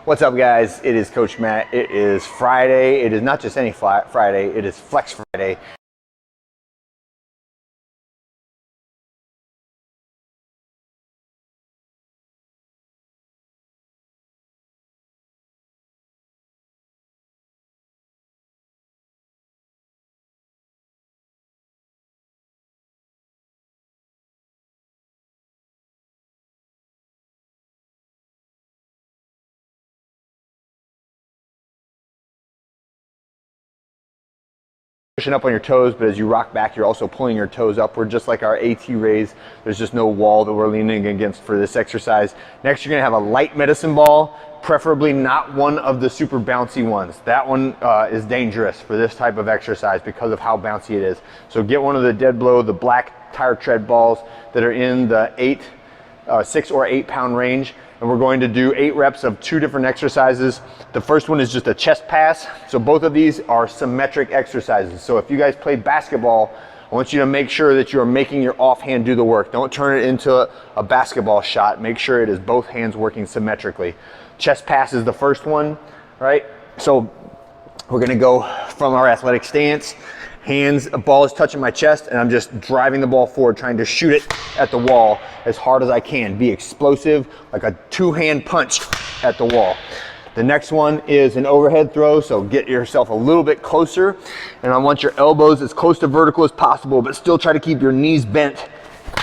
What's up, guys? It is Coach Matt. It is Friday. It is not just any Friday, it is Flex Friday. Pushing up on your toes, but as you rock back, you're also pulling your toes upward, just like our AT raise. There's just no wall that we're leaning against for this exercise. Next, you're gonna have a light medicine ball, preferably not one of the super bouncy ones. That one is dangerous for this type of exercise because of how bouncy it is. So get one of the Dead Blow, the black tire tread balls that are in the 6 or 8 pound range. And we're going to do 8 reps of 2 different exercises. The first one is just a chest pass. So both of these are symmetric exercises. So if you guys play basketball, I want you to make sure that you are making your offhand do the work. Don't turn it into a basketball shot. Make sure it is both hands working symmetrically. Chest pass is the first one, right? So we're gonna go from our athletic stance. Hands, a ball is touching my chest, and I'm just driving the ball forward, trying to shoot it at the wall as hard as I can. Be explosive, like a 2-hand punch at the wall. The next one is an overhead throw, so get yourself a little bit closer, and I want your elbows as close to vertical as possible, but still try to keep your knees bent.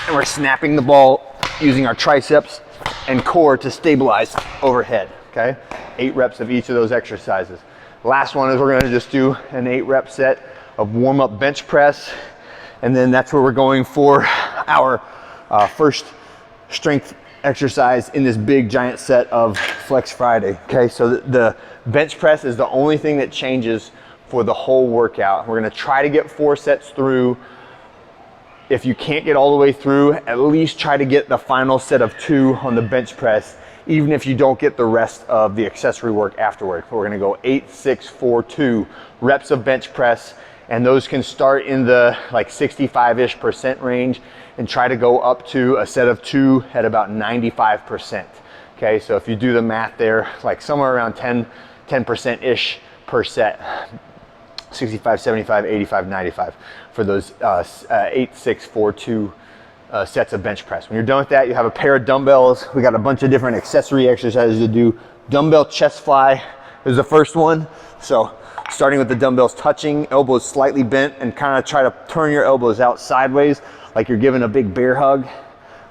And we're snapping the ball using our triceps and core to stabilize overhead, okay? 8 reps of each of those exercises. Last one is we're gonna just do an 8 rep set of warm-up bench press, and then that's where we're going for our first strength exercise in this big giant set of Flex Friday. Okay, so the bench press is the only thing that changes for the whole workout. We're gonna try to get 4 sets through. If you can't get all the way through, at least try to get the final set of 2 on the bench press, even if you don't get the rest of the accessory work afterward. We're gonna go 8, 6, 4, 2 reps of bench press, and those can start in the like 65-ish% range and try to go up to a set of 2 at about 95%. Okay, so if you do the math there, like somewhere around 10%-ish per set, 65, 75, 85, 95 for those 8, 6, 4, 2 sets of bench press. When you're done with that, you have a pair of dumbbells. We got a bunch of different accessory exercises to do. Dumbbell chest fly is the first one. So starting with the dumbbells touching, elbows slightly bent, and kind of try to turn your elbows out sideways like you're giving a big bear hug,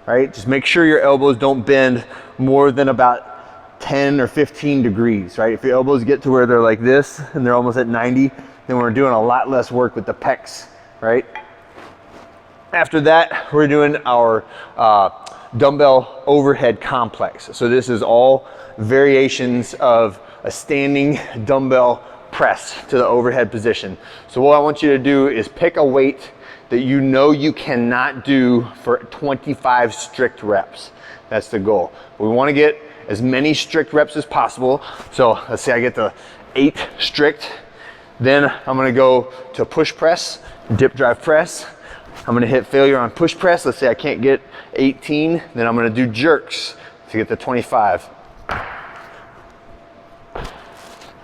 right? Just make sure your elbows don't bend more than about 10 or 15 degrees, right? If your elbows get to where they're like this and they're almost at 90, then we're doing a lot less work with the pecs, right? After that, we're doing our dumbbell overhead complex. So this is all variations of a standing dumbbell press to the overhead position. So what I want you to do is pick a weight that you know you cannot do for 25 strict reps. That's the goal. We want to get as many strict reps as possible. So let's say I get to 8 strict. Then I'm going to go to push press, dip drive press. I'm going to hit failure on push press. Let's say I can't get 18. Then I'm going to do jerks to get to 25.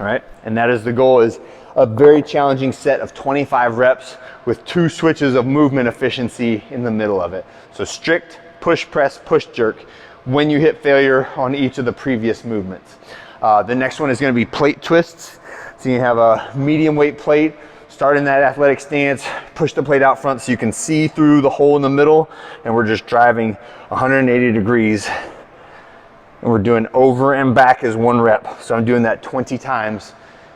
All right, and that is the goal, is a very challenging set of 25 reps with 2 switches of movement efficiency in the middle of it. So strict, push press, push jerk when you hit failure on each of the previous movements. The next one is going to be plate twists. So you have a medium weight plate, start in that athletic stance, push the plate out front so you can see through the hole in the middle, and we're just driving 180 degrees. And we're doing over and back as 1 rep. So I'm doing that 20 times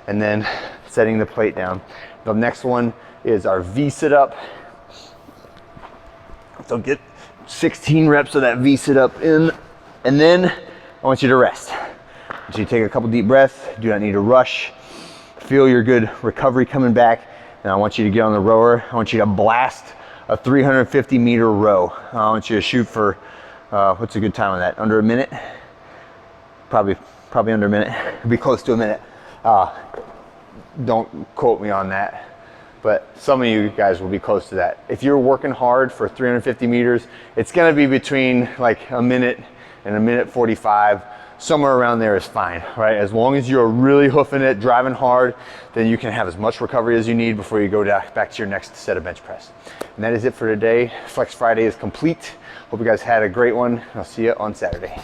and then setting the plate down. The next one is our V sit-up. So get 16 reps of that V sit-up in, and then I want you to rest. So you take a couple deep breaths, do not need to rush. Feel your good recovery coming back, and I want you to get on the rower. I want you to blast a 350-meter row. I want you to shoot for, what's a good time on that? Under a minute? Probably under a minute. It'll be close to a minute. Don't quote me on that, but some of you guys will be close to that. If you're working hard for 350 meters, it's gonna be between like a minute and a minute 45. somewhere around there is fine, right? As long as you're really hoofing it, driving hard, then you can have as much recovery as you need before you go back to your next set of bench press. And that is it for today. Flex Friday is complete. Hope you guys had a great one. I'll see you on Saturday.